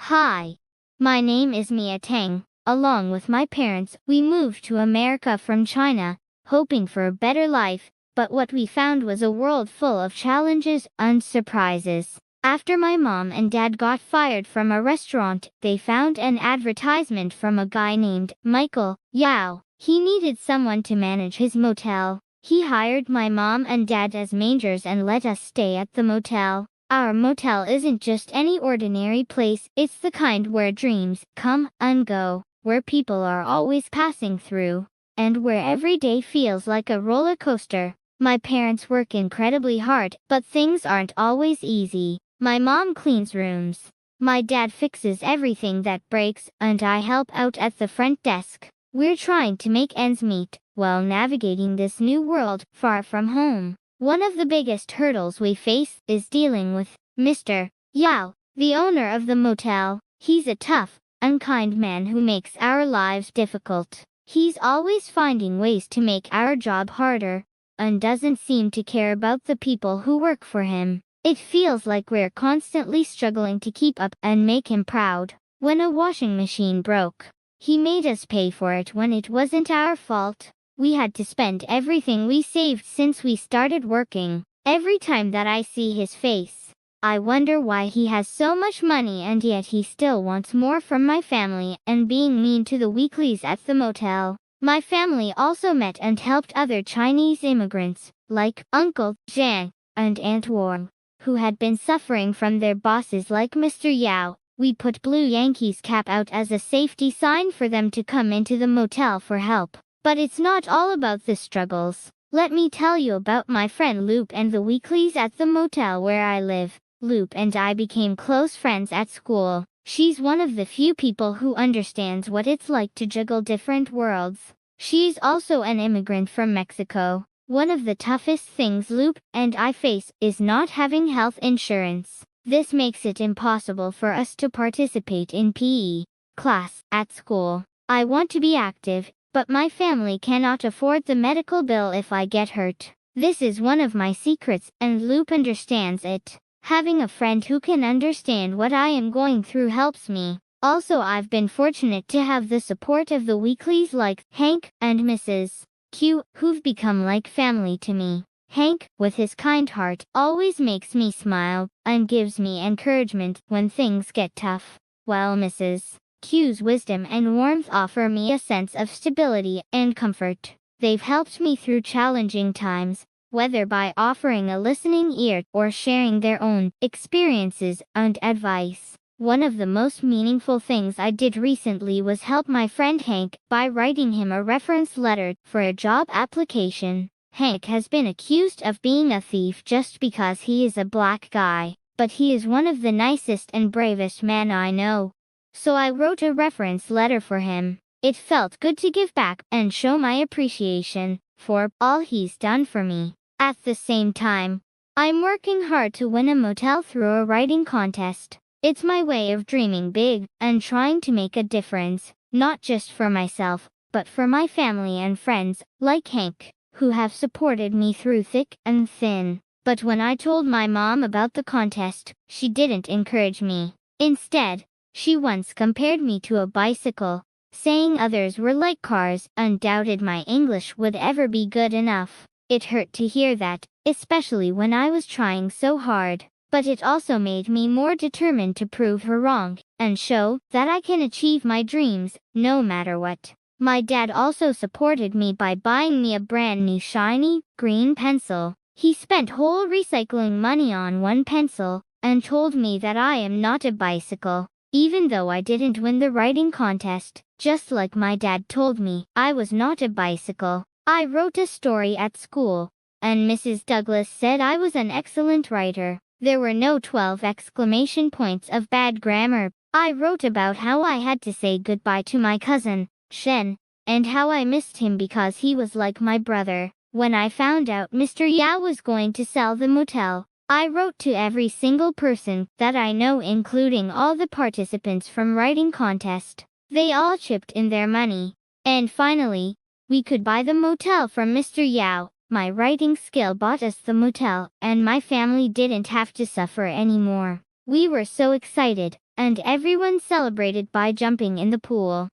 Hi. My name is Mia Tang. Along with my parents, we moved to America from China, hoping for a better life, but what we found was a world full of challenges and surprises. After my mom and dad got fired from a restaurant, they found an advertisement from a guy named Michael Yao. He needed someone to manage his motel. He hired my mom and dad as managers and let us stay at the motel. Our motel isn't just any ordinary place, it's the kind where dreams come and go, where people are always passing through, and where every day feels like a roller coaster. My parents work incredibly hard, but things aren't always easy. My mom cleans rooms. My dad fixes everything that breaks, and I help out at the front desk. We're trying to make ends meet while navigating this new world far from home. One of the biggest hurdles we face is dealing with Mr. Yao, the owner of the motel. He's a tough, unkind man who makes our lives difficult. He's always finding ways to make our job harder, and doesn't seem to care about the people who work for him. It feels like we're constantly struggling to keep up and make him proud. When a washing machine broke, he made us pay for it when it wasn't our fault. We had to spend everything we saved since we started working. Every time that I see his face, I wonder why he has so much money and yet he still wants more from my family and being mean to the weeklies at the motel. My family also met and helped other Chinese immigrants, like Uncle Zhang and Aunt Wang, who had been suffering from their bosses like Mr. Yao. We put Blue Yankees cap out as a safety sign for them to come into the motel for help. But it's not all about the struggles. Let me tell you about my friend Loop and the weeklies at the motel where I live. Loop and I became close friends at school. She's one of the few people who understands what it's like to juggle different worlds. She's also an immigrant from Mexico. One of the toughest things Loop and I face is not having health insurance. This makes it impossible for us to participate in PE class at school. I want to be active, but my family cannot afford the medical bill if I get hurt. This is one of my secrets, and Loop understands it. Having a friend who can understand what I am going through helps me. Also, I've been fortunate to have the support of the weeklies like Hank and Mrs. Q, who've become like family to me. Hank, with his kind heart, always makes me smile and gives me encouragement when things get tough, while Mrs. Q's wisdom and warmth offer me a sense of stability and comfort. They've helped me through challenging times, whether by offering a listening ear or sharing their own experiences and advice. One of the most meaningful things I did recently was help my friend Hank by writing him a reference letter for a job application. Hank has been accused of being a thief just because he is a black guy, but he is one of the nicest and bravest men I know. So I wrote a reference letter for him. It felt good to give back and show my appreciation for all he's done for me. At the same time, I'm working hard to win a motel through a writing contest. It's my way of dreaming big and trying to make a difference, not just for myself, but for my family and friends, like Hank, who have supported me through thick and thin. But when I told my mom about the contest, she didn't encourage me. Instead, she once compared me to a bicycle, saying others were like cars and doubted my English would ever be good enough. It hurt to hear that, especially when I was trying so hard. But it also made me more determined to prove her wrong and show that I can achieve my dreams, no matter what. My dad also supported me by buying me a brand new shiny, green pencil. He spent whole recycling money on one pencil and told me that I am not a bicycle. Even though I didn't win the writing contest, just like my dad told me, I was not a bicycle. I wrote a story at school, and Mrs. Douglas said I was an excellent writer. There were no 12 exclamation points of bad grammar. I wrote about how I had to say goodbye to my cousin, Shen, and how I missed him because he was like my brother. When I found out Mr. Yao was going to sell the motel, I wrote to every single person that I know, including all the participants from writing contest. They all chipped in their money. And finally, we could buy the motel from Mr. Yao. My writing skill bought us the motel, and my family didn't have to suffer anymore. We were so excited, and everyone celebrated by jumping in the pool.